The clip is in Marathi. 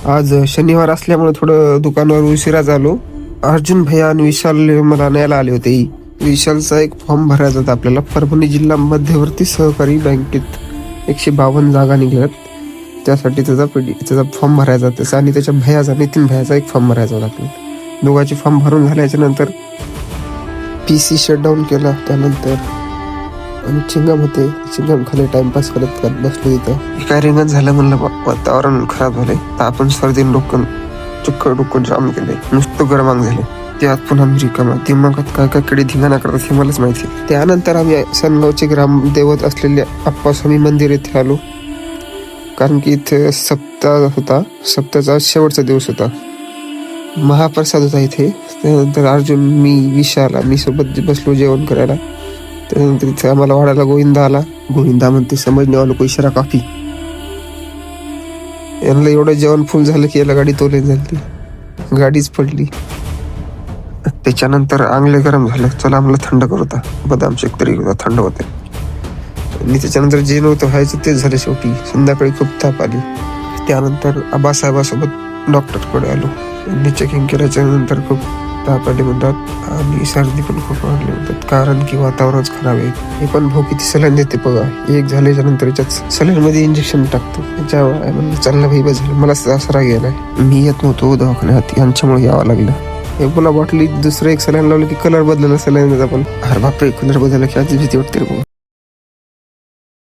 आज शनिवार असल्यामुळे थोडं दुकानावर उशिरा झालो. अर्जुन भैया आणि विशाल मला न्यायला आले होते. विशालचा एक फॉर्म भरायचा होता आपल्याला. परभणी जिल्हा मध्यवर्ती सहकारी बँकेत 152 जागा निघल्यात. त्यासाठी त्याचा फॉर्म भरायचा त्याचा आणि त्याच्या भैयाचा नितीन भैयाचा एक फॉर्म भरायचा होता आपल्याला. दोघांचे फॉर्म भरून झाल्याच्या नंतर PC शटडाऊन केला. त्यानंतर आणि चिंगम होते. चिंगम खाली टाइमपास करत बसलो इथं. काय रिंगण झालं म्हणलं वातावरण खराब झालंय. आपण सर्दीन डोकं जाम केलंय. नुसतं गरमांग झाले. त्यात पुन्हा रिकामा दिमागात काय काय कडे धिंगाणा करतात हे मलाच माहिती. त्यानंतर आम्ही सनगावचे ग्रामदैवत असलेले आप्पास्वामी मंदिर येथे आलो. कारण की इथे सप्ताह होता. सप्ताहाचा शेवटचा दिवस होता. महाप्रसाद होता इथे. त्यानंतर अर्जुन, मी, विशाल आम्ही सोबत बसलो जेवण करायला. त्यानंतर इथे आम्हाला वाढायला गोविंदा आला. गोविंदा म्हणते समजणे वालो को इशारा काफी. यांना एवढं जेवण फुल झालं की याला गाडी तोले झाली. गाडीच पडली. त्याच्यानंतर आंगले गरम झालं. चला आम्हाला थंड करू होता. बदाम शेक तरी थंड होते. आणि त्याच्यानंतर जे नव्हतं व्हायचं तेच झालं शेवटी. संध्याकाळी खूप ताप आली. त्यानंतर आबासाहेबासोबत डॉक्टरकडे आलो. त्यांनी चेकिंग केल्याच्या नंतर खूप ताप आले म्हणतात आणि सर्दी पण खूप वाढली म्हणतात. कारण की वातावरणच खराब आहे. हे पण भाऊ किती सलाईन देते बघा. एक झाल्याच्या नंतर याच्यात सलाईन मध्ये इंजेक्शन टाकतो. त्याच्या चाललं भाई बस झालं. मला दसरा गेलाय. मी येत नव्हतो दवाखान्यात. यांच्यामुळे यावं लागलं. हे पुन्हा बॉटली दुसरं एक सलाईन लावलं की कलर बदलला सलाईन. आपण अरे बापरे कलर बदलला की आधी भीती वाटते.